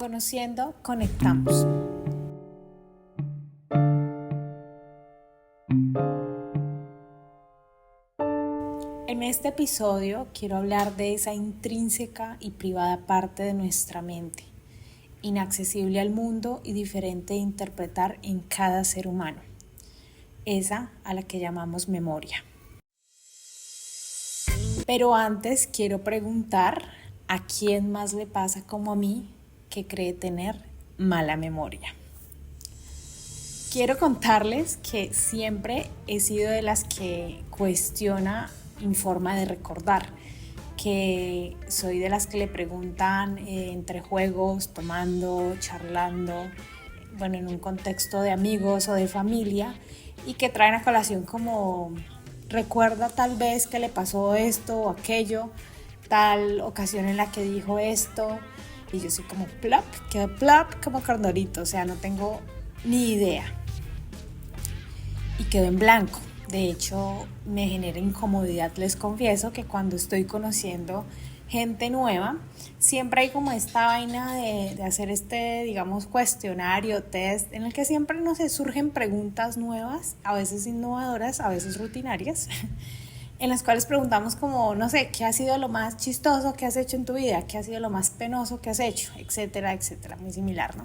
Conociendo, conectamos. En este episodio quiero hablar de esa intrínseca y privada parte de nuestra mente, inaccesible al mundo y diferente de interpretar en cada ser humano, esa a la que llamamos memoria. Pero antes quiero preguntar a quién más le pasa como a mí que cree tener mala memoria. Quiero contarles que siempre he sido de las que cuestiona mi forma de recordar, que soy de las que le preguntan entre juegos, tomando, charlando, en un contexto de amigos o de familia, y que traen a colación como recuerda tal vez que le pasó esto o aquello, tal ocasión en la que dijo esto, y yo soy como plop, quedo plop como cordorito, o sea, no tengo ni idea y quedo en blanco. De hecho, me genera incomodidad, les confieso que cuando estoy conociendo gente nueva, siempre hay como esta vaina de hacer digamos, cuestionario, test, en el que siempre, no sé, surgen preguntas nuevas, a veces innovadoras, a veces rutinarias, en las cuales preguntamos como, no sé, ¿qué ha sido lo más chistoso que has hecho en tu vida? ¿Qué ha sido lo más penoso que has hecho? Etcétera, etcétera, muy similar, ¿no?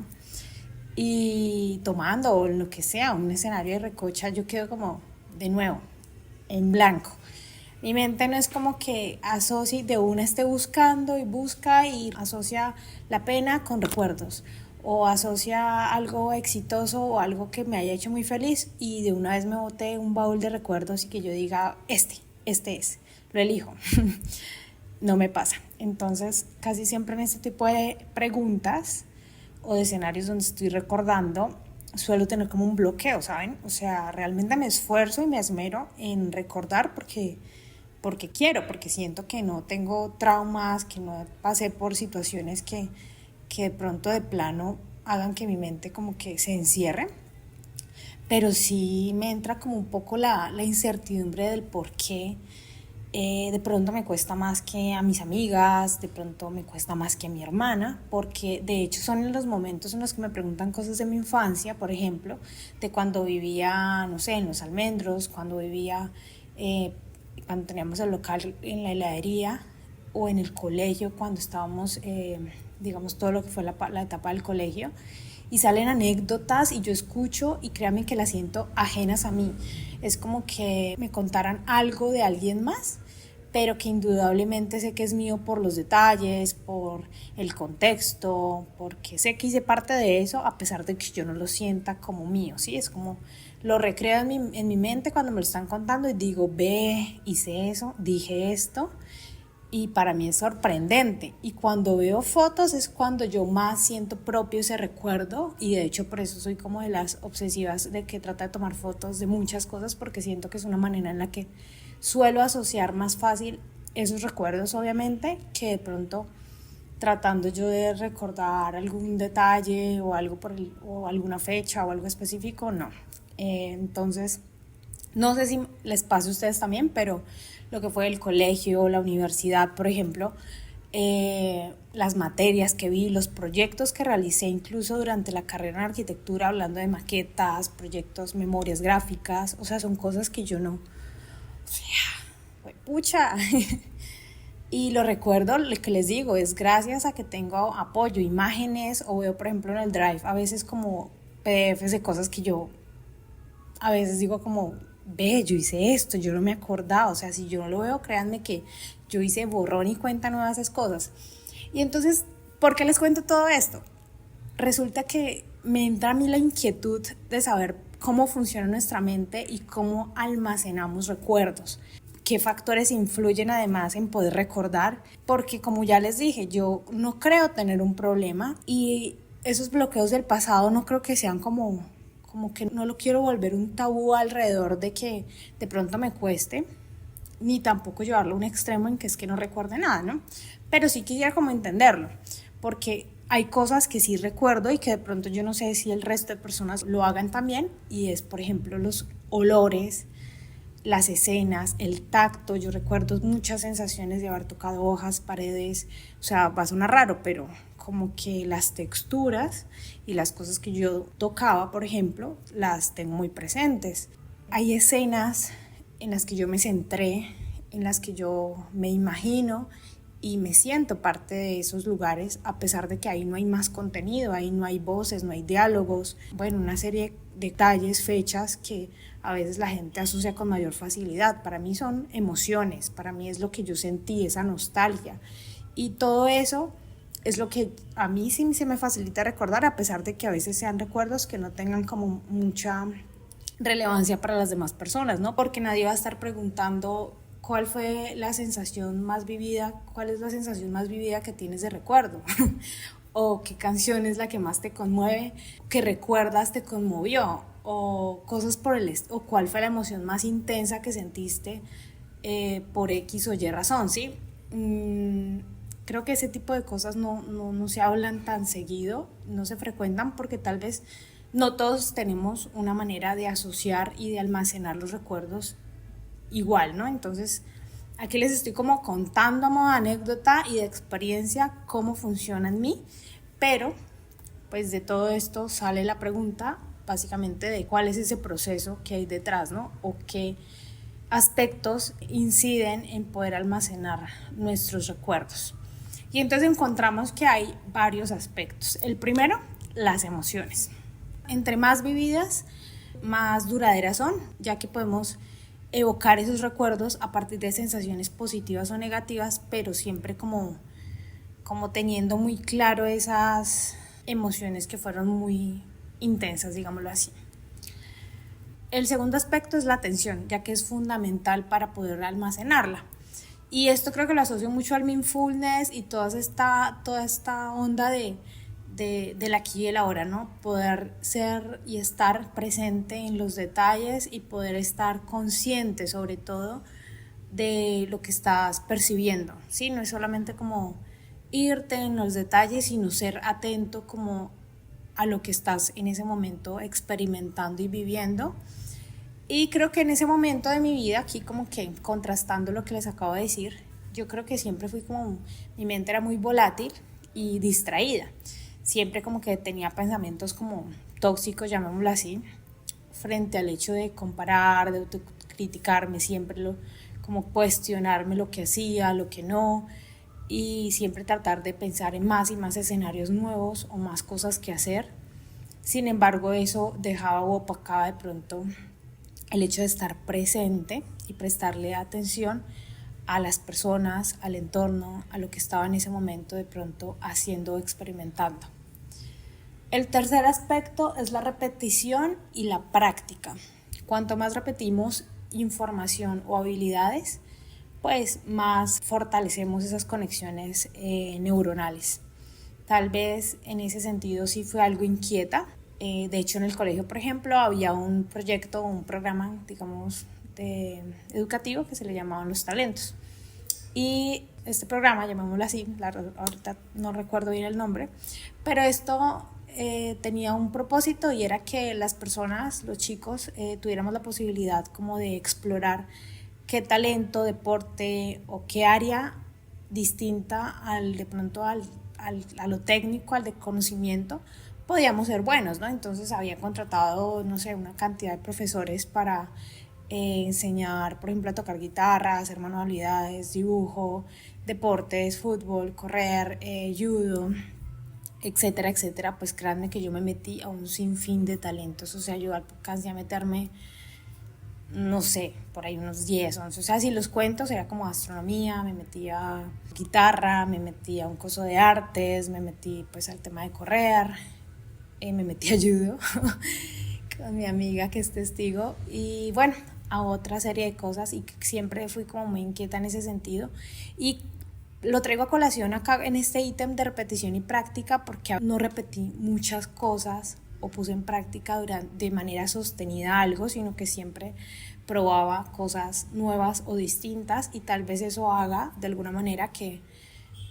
Y tomando o lo que sea, un escenario de recocha, yo quedo como, de nuevo, en blanco. Mi mente no es como que asocie, de una esté buscando y busca y asocia la pena con recuerdos, o asocia algo exitoso o algo que me haya hecho muy feliz y de una vez me bote un baúl de recuerdos y que yo diga, este es, lo elijo. No me pasa. Entonces, casi siempre en este tipo de preguntas o de escenarios donde estoy recordando, suelo tener como un bloqueo, ¿saben? O sea, realmente me esfuerzo y me esmero en recordar porque quiero, porque siento que no tengo traumas, que no pasé por situaciones que de pronto de plano hagan que mi mente como que se encierre, pero sí me entra como un poco la incertidumbre del por qué. De pronto me cuesta más que a mis amigas, de pronto me cuesta más que a mi hermana, porque de hecho son en los momentos en los que me preguntan cosas de mi infancia, por ejemplo, de cuando vivía, no sé, en Los Almendros, cuando vivía, cuando teníamos el local en la heladería, o en el colegio, cuando estábamos, digamos, todo lo que fue la etapa del colegio, y salen anécdotas y yo escucho y créanme que las siento ajenas a mí. Es como que me contaran algo de alguien más, pero que indudablemente sé que es mío por los detalles, por el contexto, porque sé que hice parte de eso a pesar de que yo no lo sienta como mío, ¿sí? Es como lo recreo en mi mente cuando me lo están contando y digo, ve, hice eso, dije esto, y para mí es sorprendente. Y cuando veo fotos es cuando yo más siento propio ese recuerdo, y de hecho por eso soy como de las obsesivas de que trata de tomar fotos de muchas cosas, porque siento que es una manera en la que suelo asociar más fácil esos recuerdos, obviamente, que de pronto tratando yo de recordar algún detalle o algo o alguna fecha o algo específico, no. Entonces, no sé si les pasa a ustedes también, pero lo que fue el colegio, la universidad, por ejemplo, las materias que vi, los proyectos que realicé incluso durante la carrera en arquitectura, hablando de maquetas, proyectos, memorias gráficas, o sea, son cosas que yo no, o sea, pucha. Y lo recuerdo, lo que les digo, es gracias a que tengo apoyo, imágenes, o veo, por ejemplo, en el Drive, a veces como PDFs de cosas que yo a veces digo como, ve, yo hice esto, yo no me acordaba, o sea, si yo no lo veo, créanme que yo hice borrón y cuenta nuevas esas cosas. Y entonces, ¿por qué les cuento todo esto? Resulta que me entra a mí la inquietud de saber cómo funciona nuestra mente y cómo almacenamos recuerdos. ¿Qué factores influyen además en poder recordar? Porque como ya les dije, yo no creo tener un problema y esos bloqueos del pasado no creo que sean como que no lo quiero volver un tabú alrededor de que de pronto me cueste, ni tampoco llevarlo a un extremo en que es que no recuerde nada, ¿no? Pero sí quisiera como entenderlo, porque hay cosas que sí recuerdo y que de pronto yo no sé si el resto de personas lo hagan también, y es, por ejemplo, los olores, las escenas, el tacto. Yo recuerdo muchas sensaciones de haber tocado hojas, paredes, o sea, va a sonar raro, pero como que las texturas y las cosas que yo tocaba, por ejemplo, las tengo muy presentes. Hay escenas en las que yo me centré, en las que yo me imagino y me siento parte de esos lugares, a pesar de que ahí no hay más contenido, ahí no hay voces, no hay diálogos, bueno, una serie de detalles, fechas que a veces la gente asocia con mayor facilidad. Para mí son emociones, para mí es lo que yo sentí, esa nostalgia, y todo eso es lo que a mí sí se me facilita recordar, a pesar de que a veces sean recuerdos que no tengan como mucha relevancia para las demás personas, ¿no? Porque nadie va a estar preguntando cuál fue la sensación más vivida, cuál es la sensación más vivida que tienes de recuerdo, o qué canción es la que más te conmueve, que recuerdas te conmovió, o cosas por o cuál fue la emoción más intensa que sentiste por X o Y razón, ¿sí? Creo que ese tipo de cosas no se hablan tan seguido, no se frecuentan porque tal vez no todos tenemos una manera de asociar y de almacenar los recuerdos igual, ¿no? Entonces, aquí les estoy como contando a modo de anécdota y de experiencia cómo funciona en mí, pero pues de todo esto sale la pregunta básicamente de cuál es ese proceso que hay detrás, ¿no? O qué aspectos inciden en poder almacenar nuestros recuerdos. Y entonces encontramos que hay varios aspectos. El primero, las emociones. Entre más vividas, más duraderas son, ya que podemos evocar esos recuerdos a partir de sensaciones positivas o negativas, pero siempre como teniendo muy claro esas emociones que fueron muy intensas, digámoslo así. El segundo aspecto es la atención, ya que es fundamental para poder almacenarla. Y esto creo que lo asocio mucho al mindfulness y toda esta onda del aquí y el ahora, ¿no? Poder ser y estar presente en los detalles y poder estar consciente sobre todo de lo que estás percibiendo, ¿sí? No es solamente como irte en los detalles, sino ser atento como a lo que estás en ese momento experimentando y viviendo. Y creo que en ese momento de mi vida, aquí como que contrastando lo que les acabo de decir, yo creo que siempre fui como, mi mente era muy volátil y distraída. Siempre como que tenía pensamientos como tóxicos, llamémoslo así, frente al hecho de comparar, de autocriticarme, siempre como cuestionarme lo que hacía, lo que no, y siempre tratar de pensar en más y más escenarios nuevos o más cosas que hacer. Sin embargo, eso dejaba o opacaba de pronto el hecho de estar presente y prestarle atención a las personas, al entorno, a lo que estaba en ese momento de pronto haciendo o experimentando. El tercer aspecto es la repetición y la práctica. Cuanto más repetimos información o habilidades, pues más fortalecemos esas conexiones neuronales. Tal vez en ese sentido sí fue algo inquieta. De hecho, en el colegio, por ejemplo, había un proyecto, un programa, digamos, educativo que se le llamaban Los Talentos. Y este programa, llamémoslo así, ahorita no recuerdo bien el nombre, pero esto tenía un propósito y era que las personas, los chicos, tuviéramos la posibilidad como de explorar qué talento, deporte o qué área distinta de pronto a lo técnico, al de conocimiento, podíamos ser buenos, ¿no? Entonces había contratado, no sé, una cantidad de profesores para enseñar, por ejemplo, a tocar guitarra, hacer manualidades, dibujo, deportes, fútbol, correr, judo, etcétera, etcétera. Pues créanme que yo me metí a un sinfín de talentos, o sea, yo alcancé a meterme, no sé, por ahí unos 10, 11, o sea, si los cuentos era como astronomía, me metí a guitarra, me metí a un curso de artes, me metí pues al tema de correr, me metí a judo con mi amiga que es testigo y bueno, a otra serie de cosas y siempre fui como muy inquieta en ese sentido y lo traigo a colación acá en este ítem de repetición y práctica porque no repetí muchas cosas o puse en práctica de manera sostenida algo, sino que siempre probaba cosas nuevas o distintas y tal vez eso haga de alguna manera que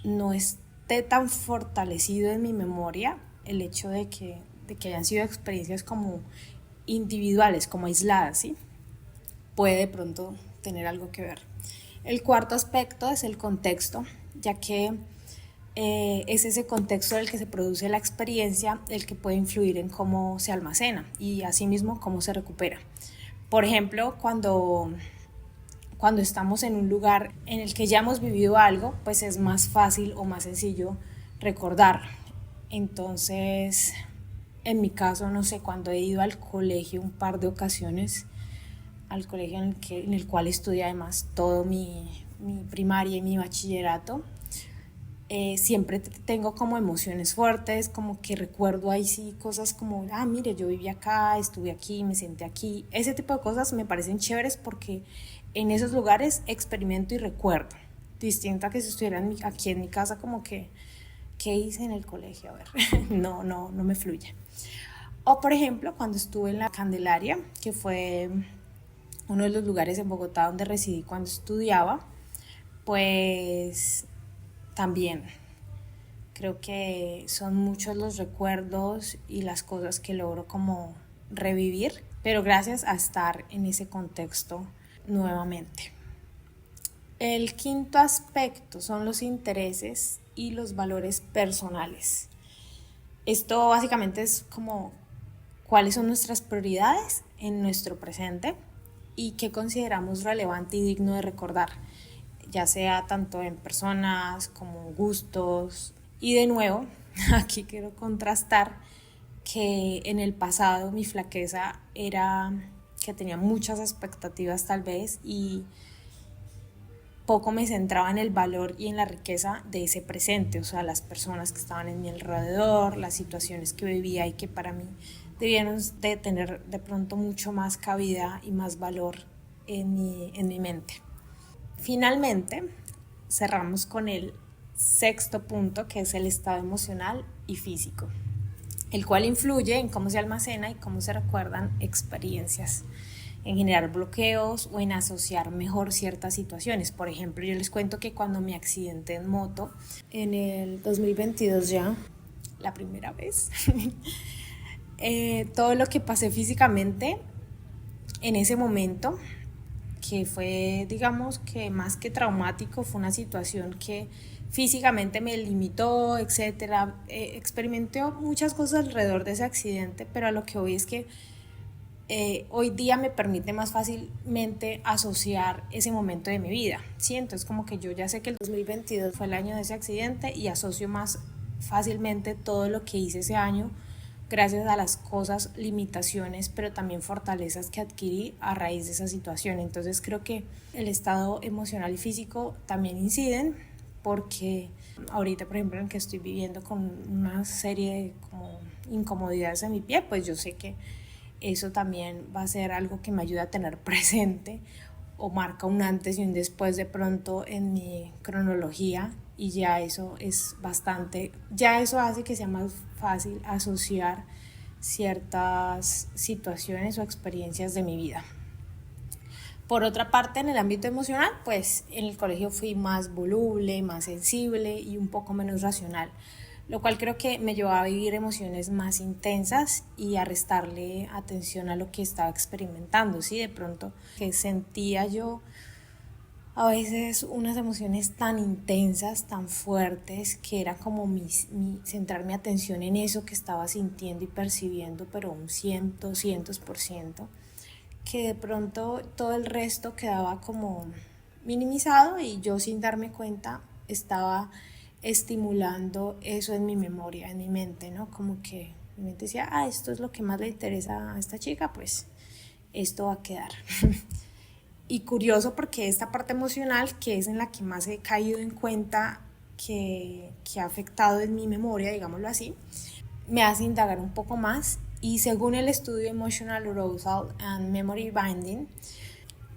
no esté tan fortalecido en mi memoria el hecho de que hayan sido experiencias como individuales, como aisladas, ¿sí? Puede de pronto tener algo que ver. El cuarto aspecto es el contexto, ya que es ese contexto en el que se produce la experiencia el que puede influir en cómo se almacena y asimismo cómo se recupera. Por ejemplo, cuando estamos en un lugar en el que ya hemos vivido algo, pues es más fácil o más sencillo recordar. Entonces, en mi caso, no sé, cuando he ido al colegio un par de ocasiones, al colegio en el cual estudié además todo mi primaria y mi bachillerato, siempre tengo como emociones fuertes, como que recuerdo ahí sí cosas como, mire, yo viví acá, estuve aquí, me senté aquí. Ese tipo de cosas me parecen chéveres porque en esos lugares experimento y recuerdo. Distinto a que si estuviera aquí en mi casa como que, ¿qué hice en el colegio? A ver, no me fluye. O por ejemplo, cuando estuve en la Candelaria, que fue uno de los lugares en Bogotá donde residí cuando estudiaba, pues también creo que son muchos los recuerdos y las cosas que logro como revivir, pero gracias a estar en ese contexto nuevamente. El quinto aspecto son los intereses y los valores personales. Esto básicamente es como cuáles son nuestras prioridades en nuestro presente y qué consideramos relevante y digno de recordar, ya sea tanto en personas como gustos. Y de nuevo, aquí quiero contrastar que en el pasado mi flaqueza era que tenía muchas expectativas tal vez y poco me centraba en el valor y en la riqueza de ese presente, o sea, las personas que estaban en mi alrededor, las situaciones que vivía y que para mí debían de tener de pronto mucho más cabida y más valor en mi mente. Finalmente, cerramos con el sexto punto, que es el estado emocional y físico, el cual influye en cómo se almacena y cómo se recuerdan experiencias, en generar bloqueos o en asociar mejor ciertas situaciones. Por ejemplo, yo les cuento que cuando me accidenté en moto en el 2022 ya, la primera vez, todo lo que pasé físicamente en ese momento, que fue, digamos, que más que traumático, fue una situación que físicamente me limitó, etcétera. Experimenté muchas cosas alrededor de ese accidente, pero a lo que voy es que hoy día me permite más fácilmente asociar ese momento de mi vida, ¿sí? Entonces como que yo ya sé que el 2022 fue el año de ese accidente y asocio más fácilmente todo lo que hice ese año gracias a las cosas, limitaciones, pero también fortalezas que adquirí a raíz de esa situación. Entonces creo que el estado emocional y físico también inciden, porque ahorita, por ejemplo, en que estoy viviendo con una serie de como incomodidades en mi pie, pues yo sé que eso también va a ser algo que me ayuda a tener presente o marca un antes y un después de pronto en mi cronología, y ya eso es bastante, ya eso hace que sea más fácil asociar ciertas situaciones o experiencias de mi vida. Por otra parte, en el ámbito emocional, pues en el colegio fui más voluble, más sensible y un poco menos racional, lo cual creo que me llevó a vivir emociones más intensas y a restarle atención a lo que estaba experimentando, ¿sí? De pronto que sentía yo a veces unas emociones tan intensas, tan fuertes, que era como centrar mi atención en eso que estaba sintiendo y percibiendo, pero un cientos por ciento, que de pronto todo el resto quedaba como minimizado y yo sin darme cuenta estaba estimulando eso en mi memoria, en mi mente, ¿no? Como que mi mente decía, esto es lo que más le interesa a esta chica, pues esto va a quedar. Y curioso porque esta parte emocional, que es en la que más he caído en cuenta que ha afectado en mi memoria, digámoslo así, me hace indagar un poco más. Y según el estudio Emotional Arousal and Memory Binding,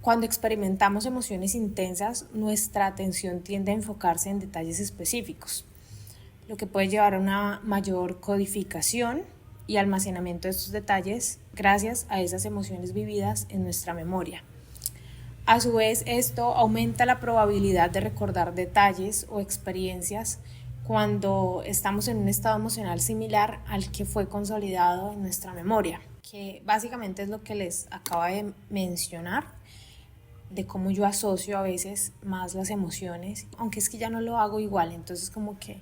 cuando experimentamos emociones intensas, nuestra atención tiende a enfocarse en detalles específicos, lo que puede llevar a una mayor codificación y almacenamiento de estos detalles gracias a esas emociones vividas en nuestra memoria. A su vez, esto aumenta la probabilidad de recordar detalles o experiencias cuando estamos en un estado emocional similar al que fue consolidado en nuestra memoria, que básicamente es lo que les acabo de mencionar, de cómo yo asocio a veces más las emociones, aunque es que ya no lo hago igual, entonces como que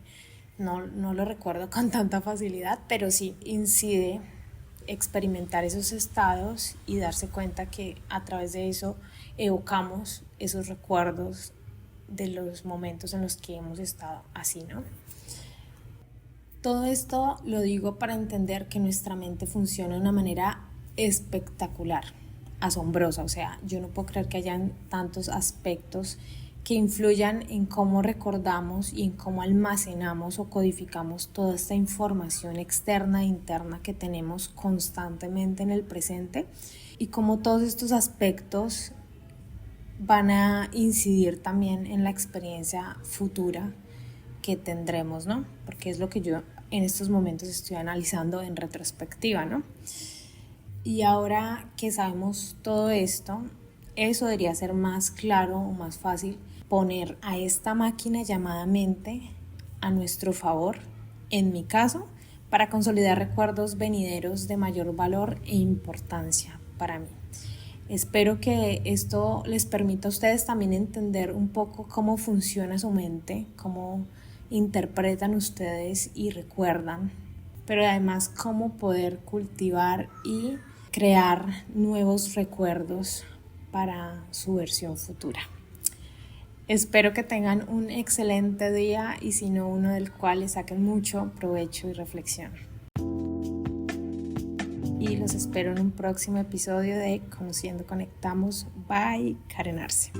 no lo recuerdo con tanta facilidad, pero sí incide experimentar esos estados y darse cuenta que a través de eso evocamos esos recuerdos de los momentos en los que hemos estado así, ¿no? Todo esto lo digo para entender que nuestra mente funciona de una manera espectacular, asombrosa. O sea, yo no puedo creer que hayan tantos aspectos que influyan en cómo recordamos y en cómo almacenamos o codificamos toda esta información externa e interna que tenemos constantemente en el presente, y cómo todos estos aspectos van a incidir también en la experiencia futura que tendremos, ¿no? Porque es lo que yo en estos momentos estoy analizando en retrospectiva, ¿no? Y ahora que sabemos todo esto, eso debería ser más claro o más fácil, poner a esta máquina llamada mente a nuestro favor, en mi caso, para consolidar recuerdos venideros de mayor valor e importancia para mí. Espero que esto les permita a ustedes también entender un poco cómo funciona su mente, cómo interpretan ustedes y recuerdan, pero además cómo poder cultivar y crear nuevos recuerdos para su versión futura. Espero que tengan un excelente día, y si no, uno del cual les saquen mucho provecho y reflexión. Y los espero en un próximo episodio de Conociendo Conectamos by Karen Arce.